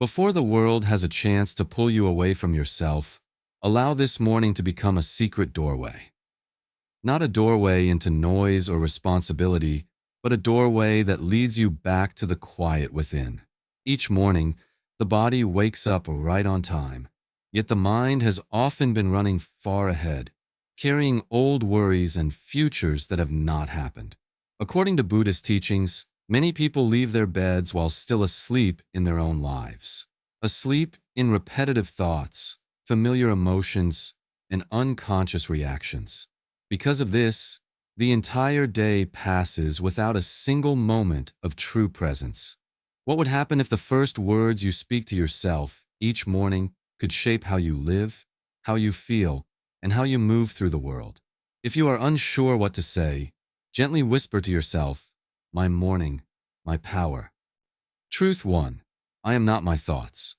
Before the world has a chance to pull you away from yourself, allow this morning to become a secret doorway. Not a doorway into noise or responsibility, but a doorway that leads you back to the quiet within. Each morning, the body wakes up right on time, yet the mind has often been running far ahead, carrying old worries and futures that have not happened. According to Buddhist teachings, many people leave their beds while still asleep in their own lives. Asleep in repetitive thoughts, familiar emotions, and unconscious reactions. Because of this, the entire day passes without a single moment of true presence. What would happen if the first words you speak to yourself each morning could shape how you live, how you feel, and how you move through the world? If you are unsure what to say, gently whisper to yourself, "My morning, my power." Truth 1. I am not my thoughts.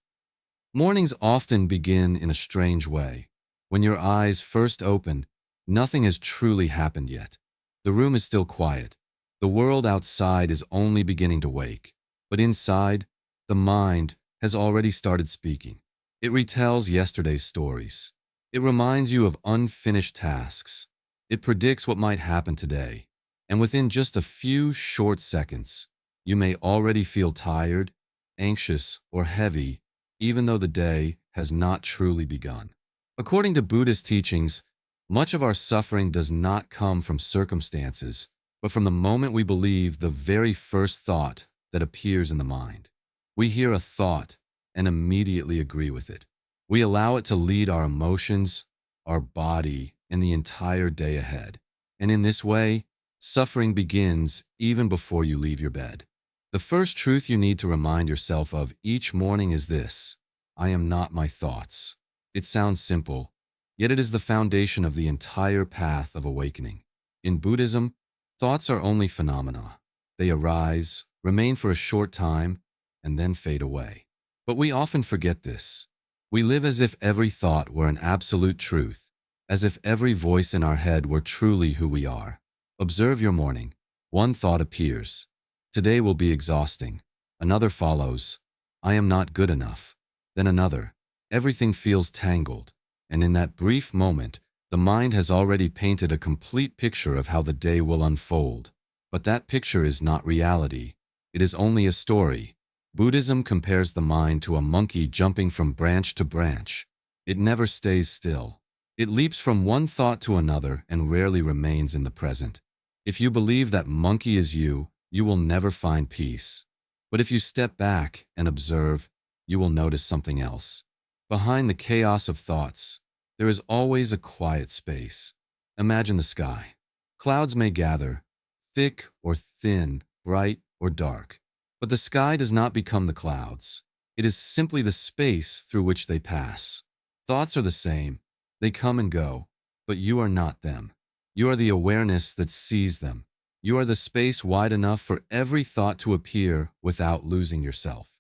Mornings often begin in a strange way. When your eyes first open, nothing has truly happened yet. The room is still quiet. The world outside is only beginning to wake. But inside, the mind has already started speaking. It retells yesterday's stories. It reminds you of unfinished tasks. It predicts what might happen today. And within just a few short seconds, you may already feel tired, anxious, or heavy, even though the day has not truly begun. According to Buddhist teachings, much of our suffering does not come from circumstances, but from the moment we believe the very first thought that appears in the mind. We hear a thought and immediately agree with it. We allow it to lead our emotions, our body, and the entire day ahead. And in this way, suffering begins even before you leave your bed. The first truth you need to remind yourself of each morning is this: I am not my thoughts. It sounds simple, yet it is the foundation of the entire path of awakening. In Buddhism, thoughts are only phenomena. They arise, remain for a short time, and then fade away. But we often forget this. We live as if every thought were an absolute truth, as if every voice in our head were truly who we are. Observe your morning. One thought appears. Today will be exhausting. Another follows. I am not good enough. Then another. Everything feels tangled. And in that brief moment, the mind has already painted a complete picture of how the day will unfold. But that picture is not reality. It is only a story. Buddhism compares the mind to a monkey jumping from branch to branch. It never stays still. It leaps from one thought to another and rarely remains in the present. If you believe that monkey is you will never find peace. But if you step back and observe, you will notice something else. Behind the chaos of thoughts, there is always a quiet space. Imagine the sky. Clouds may gather, thick or thin, bright or dark. But the sky does not become the clouds. It is simply the space through which they pass. Thoughts are the same. They come and go, but you are not them. You are the awareness that sees them. You are the space wide enough for every thought to appear without losing yourself.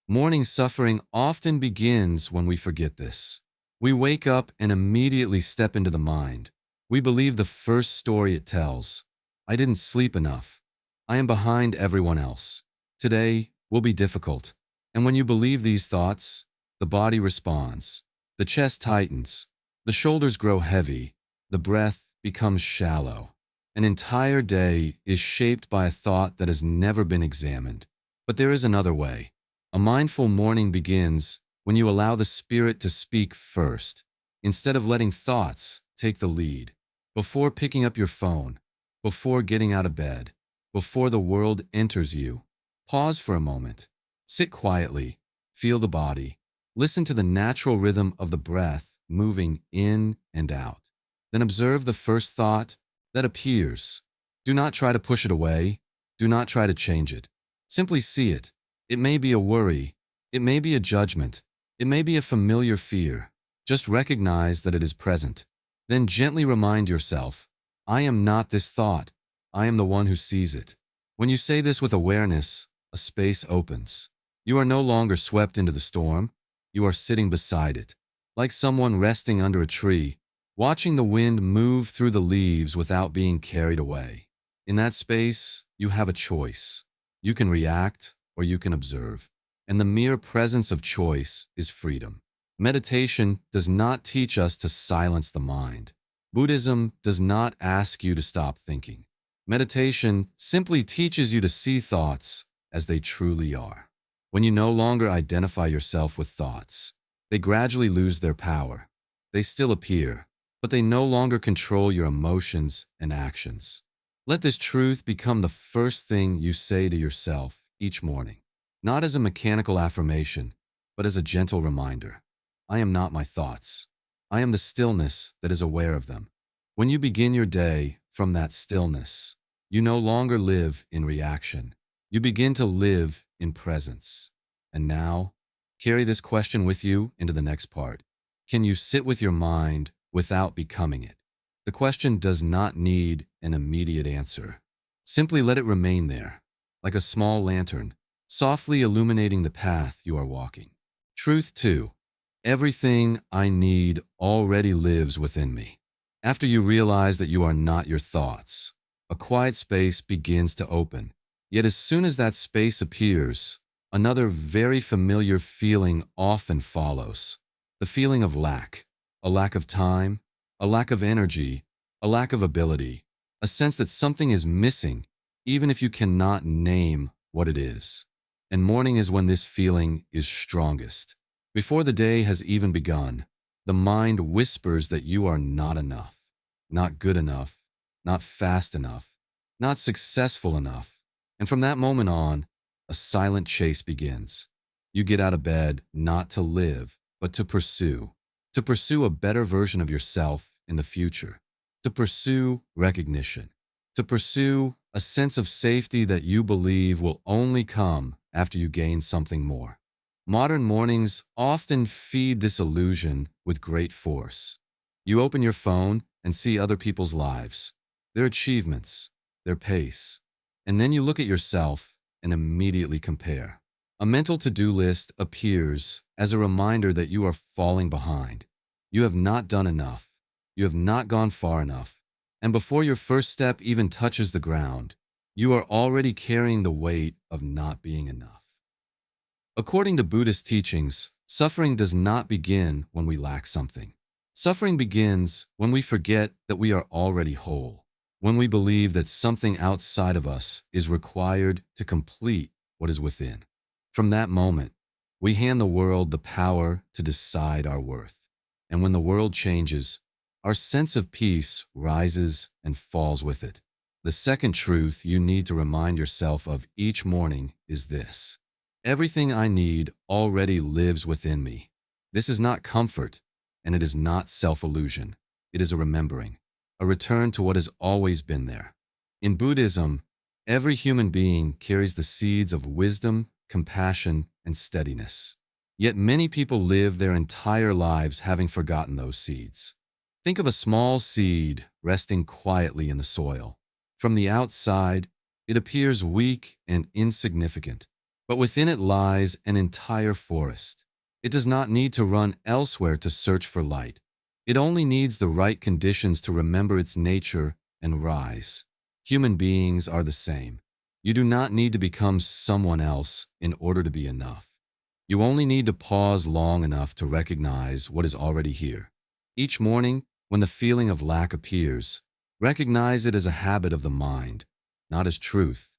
Morning suffering often begins when we forget this. We wake up and immediately step into the mind. We believe the first story it tells. I didn't sleep enough. I am behind everyone else. Today will be difficult. And when you believe these thoughts, the body responds. The chest tightens. The shoulders grow heavy. The breath becomes shallow. An entire day is shaped by a thought that has never been examined. But there is another way. A mindful morning begins when you allow the spirit to speak first, instead of letting thoughts take the lead. Before picking up your phone, before getting out of bed, before the world enters you, pause for a moment. Sit quietly. Feel the body. Listen to the natural rhythm of the breath moving in and out. Then observe the first thought that appears. Do not try to push it away. Do not try to change it. Simply see it. It may be a worry. It may be a judgment. It may be a familiar fear. Just recognize that it is present. Then gently remind yourself, I am not this thought. I am the one who sees it. When you say this with awareness, a space opens. You are no longer swept into the storm. You are sitting beside it, like someone resting under a tree, watching the wind move through the leaves without being carried away. In that space, you have a choice. You can react or you can observe. and the mere presence of choice is freedom. Meditation does not teach us to silence the mind. Buddhism does not ask you to stop thinking. Meditation simply teaches you to see thoughts as they truly are. When you no longer identify yourself with thoughts, they gradually lose their power. They still appear, but they no longer control your emotions and actions. Let this truth become the first thing you say to yourself each morning, not as a mechanical affirmation, but as a gentle reminder. I am not my thoughts. I am the stillness that is aware of them. When you begin your day from that stillness, you no longer live in reaction. You begin to live in presence. And now, carry this question with you into the next part. Can you sit with your mind without becoming it? The question does not need an immediate answer. Simply let it remain there, like a small lantern, softly illuminating the path you are walking. Truth 2. Everything I need already lives within me. After you realize that you are not your thoughts, a quiet space begins to open. Yet as soon as that space appears, another very familiar feeling often follows. The feeling of lack, a lack of time, a lack of energy, a lack of ability, a sense that something is missing, even if you cannot name what it is. And morning is when this feeling is strongest. Before the day has even begun, the mind whispers that you are not enough, not good enough, not fast enough, not successful enough. And from that moment on, a silent chase begins. You get out of bed not to live, but to pursue a better version of yourself in the future, to pursue recognition, to pursue a sense of safety that you believe will only come after you gain something more. Modern mornings often feed this illusion with great force. You open your phone and see other people's lives, their achievements, their pace, and then you look at yourself and immediately compare. A mental to-do list appears as a reminder that you are falling behind. You have not done enough. You have not gone far enough. And before your first step even touches the ground, you are already carrying the weight of not being enough. According to Buddhist teachings, suffering does not begin when we lack something. Suffering begins when we forget that we are already whole, when we believe that something outside of us is required to complete what is within. From that moment, we hand the world the power to decide our worth. And when the world changes, our sense of peace rises and falls with it. The second truth you need to remind yourself of each morning is this. Everything I need already lives within me. This is not comfort, and it is not self-illusion. It is a remembering, a return to what has always been there. In Buddhism, every human being carries the seeds of wisdom, compassion, and steadiness. Yet many people live their entire lives having forgotten those seeds. Think of a small seed resting quietly in the soil. From the outside, it appears weak and insignificant, but within it lies an entire forest. It does not need to run elsewhere to search for light. It only needs the right conditions to remember its nature and rise. Human beings are the same. You do not need to become someone else in order to be enough. You only need to pause long enough to recognize what is already here. Each morning, when the feeling of lack appears, recognize it as a habit of the mind, not as truth.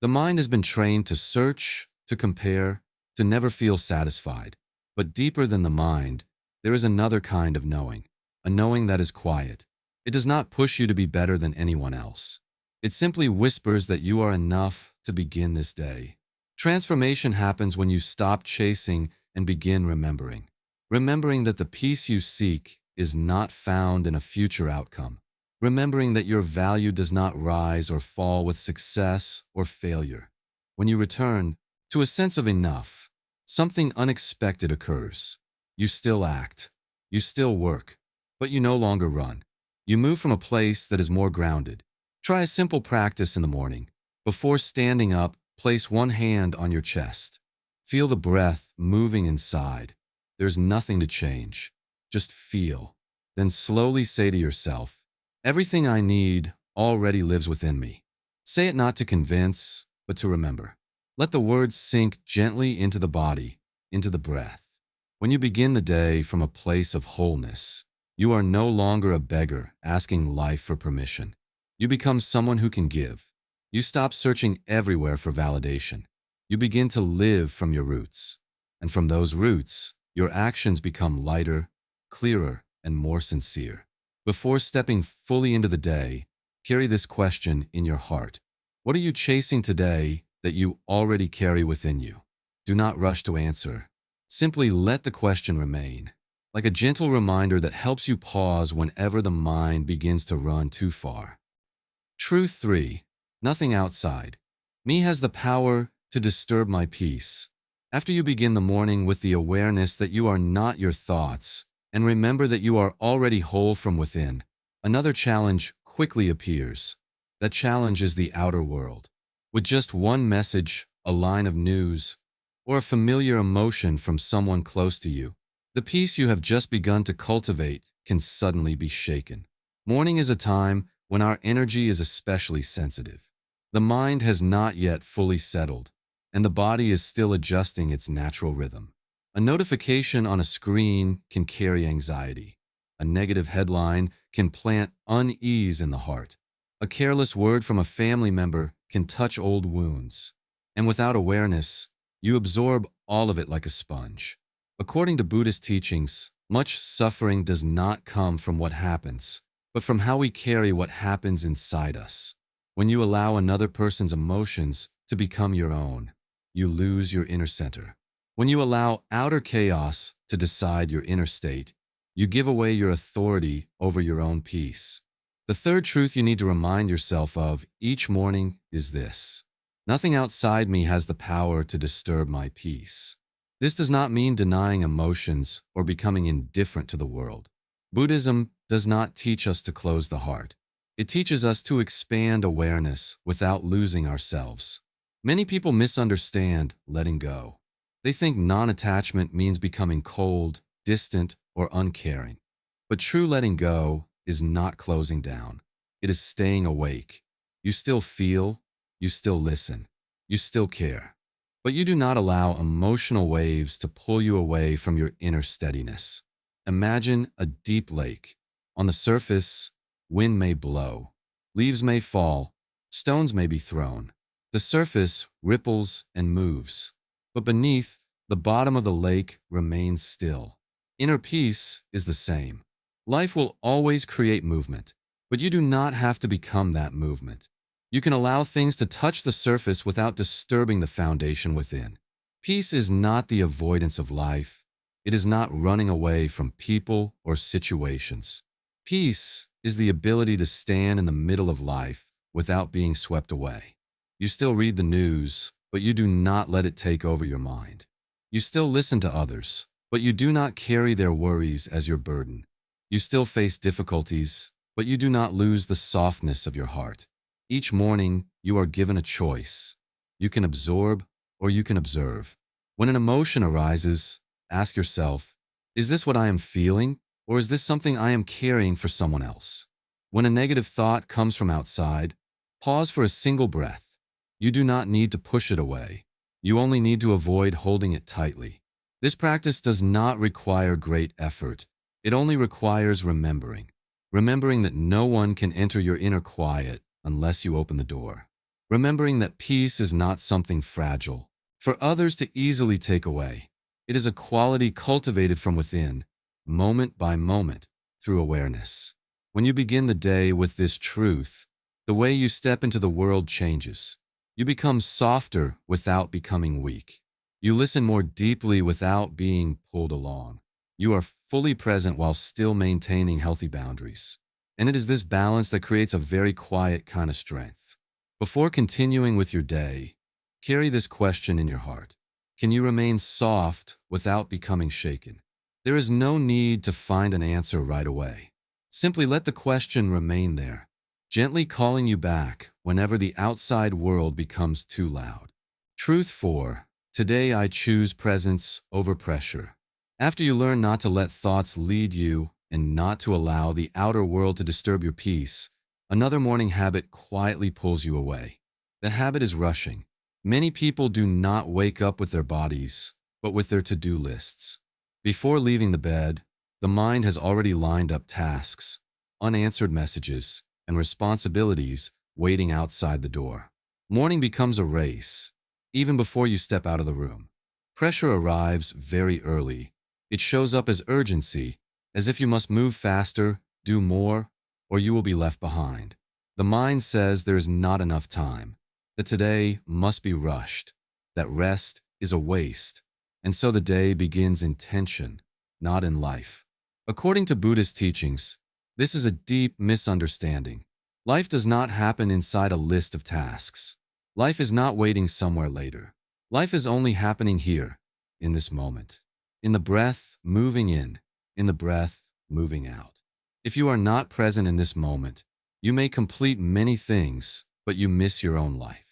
The mind has been trained to search, to compare, to never feel satisfied. But deeper than the mind, there is another kind of knowing, a knowing that is quiet. It does not push you to be better than anyone else. It simply whispers that you are enough to begin this day. Transformation happens when you stop chasing and begin remembering. Remembering that the peace you seek is not found in a future outcome. Remembering that your value does not rise or fall with success or failure. When you return to a sense of enough, something unexpected occurs. You still act, you still work, but you no longer run. You move from a place that is more grounded. Try a simple practice in the morning. Before standing up, place one hand on your chest. Feel the breath moving inside. There's nothing to change. Just feel. Then slowly say to yourself, everything I need already lives within me. Say it not to convince, but to remember. Let the words sink gently into the body, into the breath. When you begin the day from a place of wholeness, you are no longer a beggar asking life for permission. You become someone who can give. You stop searching everywhere for validation. You begin to live from your roots. And from those roots, your actions become lighter, clearer, and more sincere. Before stepping fully into the day, carry this question in your heart. What are you chasing today that you already carry within you? Do not rush to answer. Simply let the question remain, like a gentle reminder that helps you pause whenever the mind begins to run too far. Truth 3. Nothing outside me has the power to disturb my peace. After you begin the morning with the awareness that you are not your thoughts, and remember that you are already whole from within, another challenge quickly appears. That challenge is the outer world. With just one message, a line of news, or a familiar emotion from someone close to you, the peace you have just begun to cultivate can suddenly be shaken. Morning is a time when our energy is especially sensitive. The mind has not yet fully settled, and the body is still adjusting its natural rhythm. A notification on a screen can carry anxiety. A negative headline can plant unease in the heart. A careless word from a family member can touch old wounds. And without awareness, you absorb all of it like a sponge. According to Buddhist teachings, much suffering does not come from what happens, but from how we carry what happens inside us. When you allow another person's emotions to become your own, you lose your inner center. When you allow outer chaos to decide your inner state, you give away your authority over your own peace. The third truth you need to remind yourself of each morning is this: nothing outside me has the power to disturb my peace. This does not mean denying emotions or becoming indifferent to the world. Buddhism does not teach us to close the heart. It teaches us to expand awareness without losing ourselves. Many people misunderstand letting go. They think non-attachment means becoming cold, distant, or uncaring. But true letting go is not closing down. It is staying awake. You still feel, you still listen, you still care. But you do not allow emotional waves to pull you away from your inner steadiness. Imagine a deep lake. On the surface, wind may blow, leaves may fall, stones may be thrown. The surface ripples and moves, but beneath, the bottom of the lake remains still. Inner peace is the same. Life will always create movement, but you do not have to become that movement. You can allow things to touch the surface without disturbing the foundation within. Peace is not the avoidance of life. It is not running away from people or situations. Peace is the ability to stand in the middle of life without being swept away. You still read the news, but you do not let it take over your mind. You still listen to others, but you do not carry their worries as your burden. You still face difficulties, but you do not lose the softness of your heart. Each morning, you are given a choice. You can absorb or you can observe. When an emotion arises, ask yourself, is this what I am feeling, or is this something I am carrying for someone else? When a negative thought comes from outside, pause for a single breath. You do not need to push it away. You only need to avoid holding it tightly. This practice does not require great effort. It only requires remembering. Remembering that no one can enter your inner quiet unless you open the door. Remembering that peace is not something fragile, for others to easily take away. It is a quality cultivated from within, moment by moment, through awareness. When you begin the day with this truth, the way you step into the world changes. You become softer without becoming weak. You listen more deeply without being pulled along. You are fully present while still maintaining healthy boundaries. And it is this balance that creates a very quiet kind of strength. Before continuing with your day, carry this question in your heart. Can you remain soft without becoming shaken? There is no need to find an answer right away. Simply let the question remain there, gently calling you back whenever the outside world becomes too loud. Truth 4. Today I choose presence over pressure. After you learn not to let thoughts lead you and not to allow the outer world to disturb your peace, another morning habit quietly pulls you away. The habit is rushing. Many people do not wake up with their bodies, but with their to-do lists. Before leaving the bed, the mind has already lined up tasks, unanswered messages, and responsibilities waiting outside the door. Morning becomes a race, even before you step out of the room. Pressure arrives very early. It shows up as urgency, as if you must move faster, do more, or you will be left behind. The mind says there is not enough time, that today must be rushed, that rest is a waste, and so the day begins in tension, not in life. According to Buddhist teachings, this is a deep misunderstanding. Life does not happen inside a list of tasks. Life is not waiting somewhere later. Life is only happening here, in this moment. In the breath, moving in the breath, moving out. If you are not present in this moment, you may complete many things, but you miss your own life.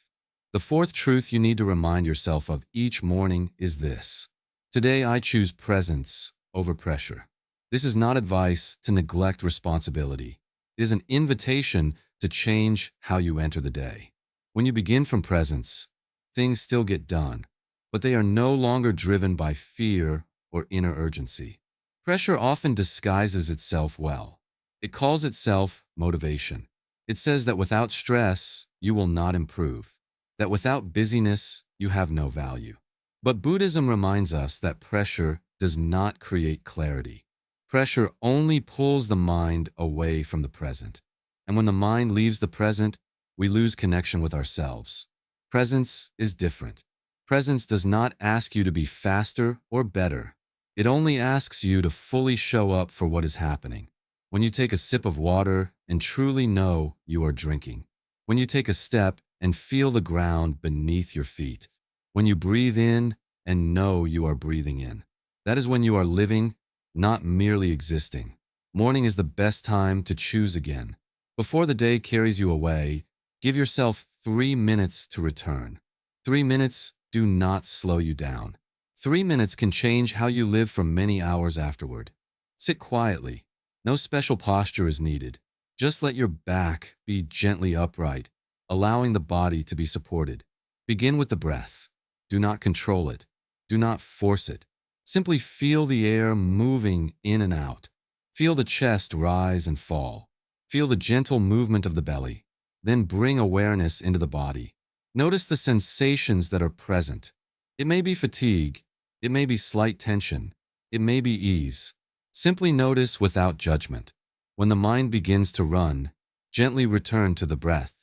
The fourth truth you need to remind yourself of each morning is this. Today I choose presence over pressure. This is not advice to neglect responsibility. It is an invitation to change how you enter the day. When you begin from presence, things still get done, but they are no longer driven by fear or inner urgency. Pressure often disguises itself well. It calls itself motivation. It says that without stress, you will not improve, that without busyness, you have no value. But Buddhism reminds us that pressure does not create clarity. Pressure only pulls the mind away from the present. And when the mind leaves the present, we lose connection with ourselves. Presence is different. Presence does not ask you to be faster or better. It only asks you to fully show up for what is happening. When you take a sip of water and truly know you are drinking. When you take a step and feel the ground beneath your feet. When you breathe in and know you are breathing in. That is when you are living, not merely existing. Morning is the best time to choose again. Before the day carries you away, give yourself 3 minutes to return. 3 minutes do not slow you down. 3 minutes can change how you live for many hours afterward. Sit quietly. No special posture is needed. Just let your back be gently upright, allowing the body to be supported. Begin with the breath. Do not control it. Do not force it. Simply feel the air moving in and out. Feel the chest rise and fall. Feel the gentle movement of the belly. Then bring awareness into the body. Notice the sensations that are present. It may be fatigue. It may be slight tension. It may be ease. Simply notice without judgment. When the mind begins to run, gently return to the breath.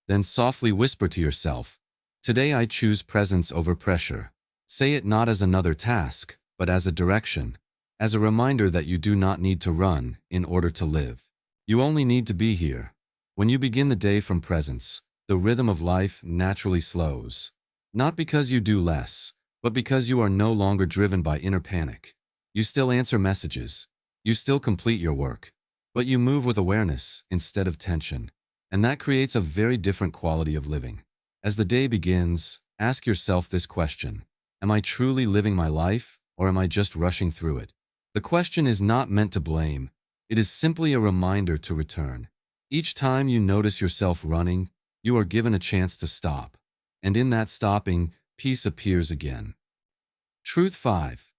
Then softly whisper to yourself, "Today I choose presence over pressure." Say it not as another task, but as a direction, as a reminder that you do not need to run in order to live. You only need to be here. When you begin the day from presence, the rhythm of life naturally slows. Not because you do less, but because you are no longer driven by inner panic. You still answer messages. You still complete your work. But you move with awareness instead of tension. And that creates a very different quality of living. As the day begins, ask yourself this question. Am I truly living my life, or am I just rushing through it? The question is not meant to blame. It is simply a reminder to return. Each time you notice yourself running, you are given a chance to stop. And in that stopping, peace appears again. Truth 5.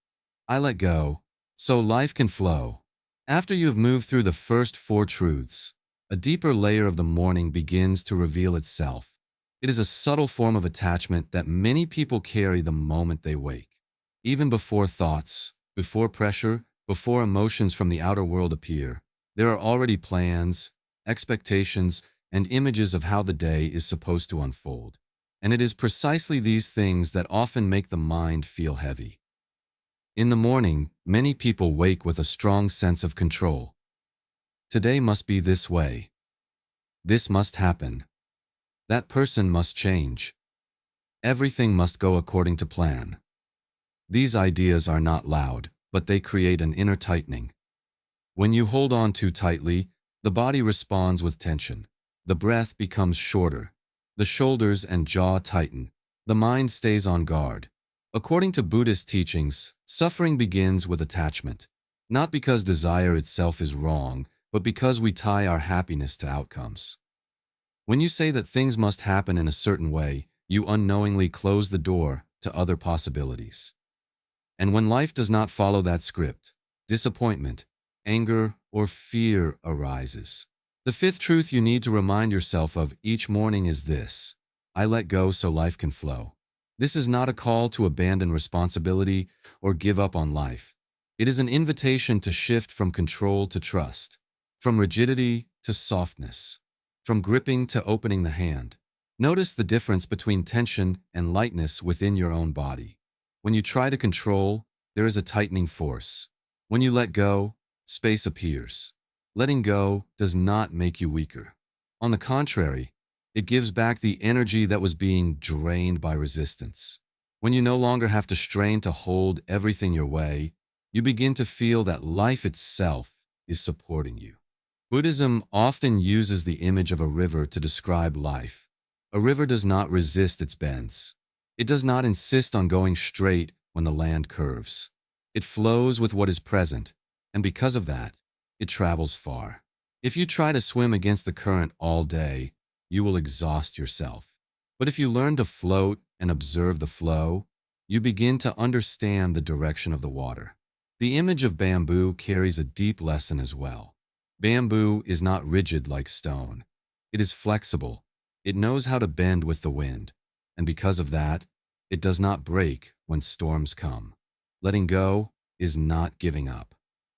I let go, so life can flow. After you have moved through the first 4 truths, a deeper layer of the morning begins to reveal itself. It is a subtle form of attachment that many people carry the moment they wake. Even before thoughts, before pressure, before emotions from the outer world appear, there are already plans, expectations, and images of how the day is supposed to unfold. And it is precisely these things that often make the mind feel heavy. In the morning, many people wake with a strong sense of control. Today must be this way. This must happen. That person must change. Everything must go according to plan. These ideas are not loud, but they create an inner tightening. When you hold on too tightly, the body responds with tension. The breath becomes shorter. The shoulders and jaw tighten. The mind stays on guard. According to Buddhist teachings, suffering begins with attachment. Not because desire itself is wrong, but because we tie our happiness to outcomes. When you say that things must happen in a certain way, you unknowingly close the door to other possibilities. And when life does not follow that script, disappointment, anger, or fear arises. The fifth truth you need to remind yourself of each morning is this: I let go so life can flow. This is not a call to abandon responsibility or give up on life. It is an invitation to shift from control to trust, from rigidity to softness, from gripping to opening the hand. Notice the difference between tension and lightness within your own body. When you try to control, there is a tightening force. When you let go, space appears. Letting go does not make you weaker. On the contrary, it gives back the energy that was being drained by resistance. When you no longer have to strain to hold everything your way, you begin to feel that life itself is supporting you. Buddhism often uses the image of a river to describe life. A river does not resist its bends. It does not insist on going straight when the land curves. It flows with what is present, and because of that, it travels far. If you try to swim against the current all day, you will exhaust yourself. But if you learn to float and observe the flow, you begin to understand the direction of the water. The image of bamboo carries a deep lesson as well. Bamboo is not rigid like stone. It is flexible. It knows how to bend with the wind, and because of that, it does not break when storms come. Letting go is not giving up.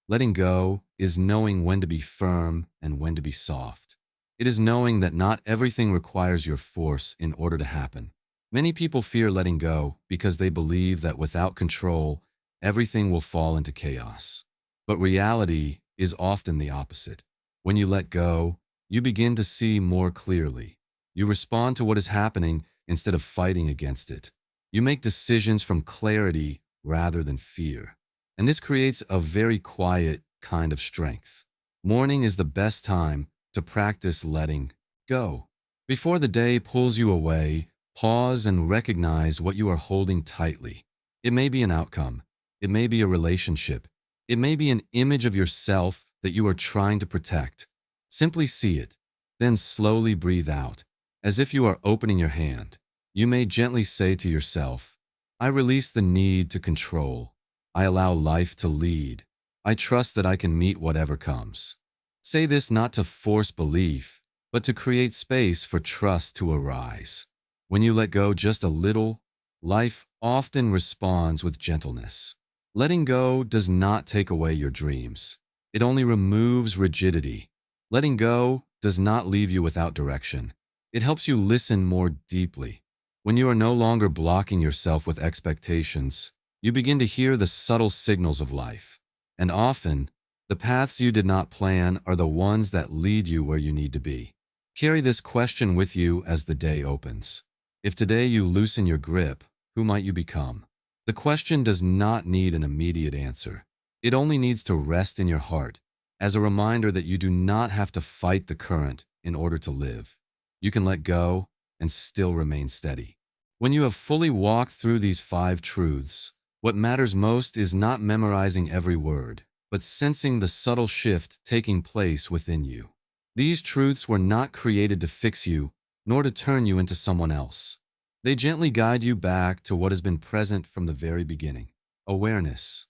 Letting go is knowing when to be firm and when to be soft. It is knowing that not everything requires your force in order to happen. Many people fear letting go because they believe that without control, everything will fall into chaos. But reality is often the opposite. When you let go, you begin to see more clearly. You respond to what is happening instead of fighting against it. You make decisions from clarity rather than fear. And this creates a very quiet kind of strength. Morning is the best time to practice letting go. Before the day pulls you away, pause and recognize what you are holding tightly. It may be an outcome. It may be a relationship. It may be an image of yourself that you are trying to protect. Simply see it, then slowly breathe out, as if you are opening your hand. You may gently say to yourself, I release the need to control. I allow life to lead. I trust that I can meet whatever comes. Say this not to force belief, but to create space for trust to arise. When you let go just a little, life often responds with gentleness. Letting go does not take away your dreams. It only removes rigidity. Letting go does not leave you without direction. It helps you listen more deeply. When you are no longer blocking yourself with expectations, you begin to hear the subtle signals of life. And often, the paths you did not plan are the ones that lead you where you need to be. Carry this question with you as the day opens. If today you loosen your grip, who might you become? The question does not need an immediate answer. It only needs to rest in your heart as a reminder that you do not have to fight the current in order to live. You can let go and still remain steady. When you have fully walked through these 5 truths, what matters most is not memorizing every word, but sensing the subtle shift taking place within you. These truths were not created to fix you, nor to turn you into someone else. They gently guide you back to what has been present from the very beginning: awareness,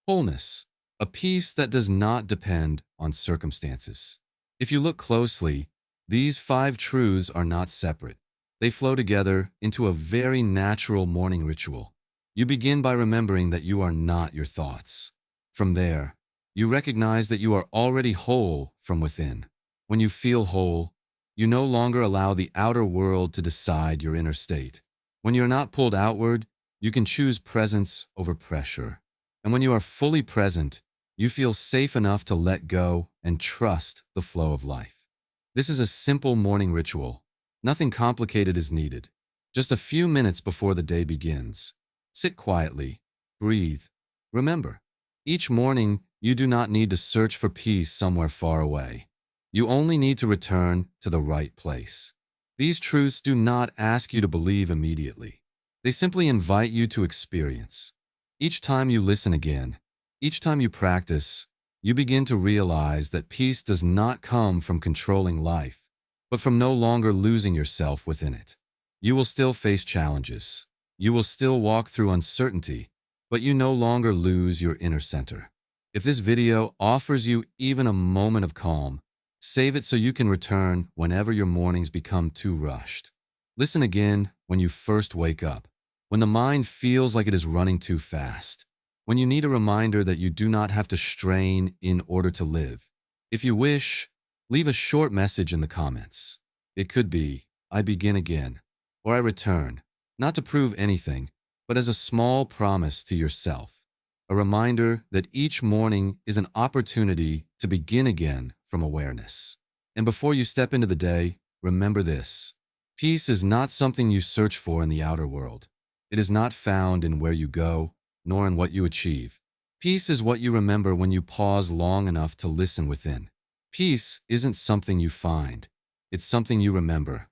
wholeness, a peace that does not depend on circumstances. If you look closely, these 5 truths are not separate. They flow together into a very natural morning ritual. You begin by remembering that you are not your thoughts. From there, you recognize that you are already whole from within. When you feel whole, you no longer allow the outer world to decide your inner state. When you're not pulled outward, you can choose presence over pressure. And when you are fully present, you feel safe enough to let go and trust the flow of life. This is a simple morning ritual. Nothing complicated is needed. Just a few minutes before the day begins. Sit quietly. Breathe. Remember, each morning you do not need to search for peace somewhere far away. You only need to return to the right place. These truths do not ask you to believe immediately. They simply invite you to experience. Each time you listen again, each time you practice, you begin to realize that peace does not come from controlling life, but from no longer losing yourself within it. You will still face challenges. You will still walk through uncertainty, but you no longer lose your inner center. If this video offers you even a moment of calm, save it so you can return whenever your mornings become too rushed. Listen again when you first wake up, when the mind feels like it is running too fast, when you need a reminder that you do not have to strain in order to live. If you wish, leave a short message in the comments. It could be, "I begin again," or "I return," not to prove anything, but as a small promise to yourself, a reminder that each morning is an opportunity to begin again from awareness. And before you step into the day, remember this: peace is not something you search for in the outer world. It is not found in where you go, nor in what you achieve. Peace is what you remember when you pause long enough to listen within. Peace isn't something you find, it's something you remember.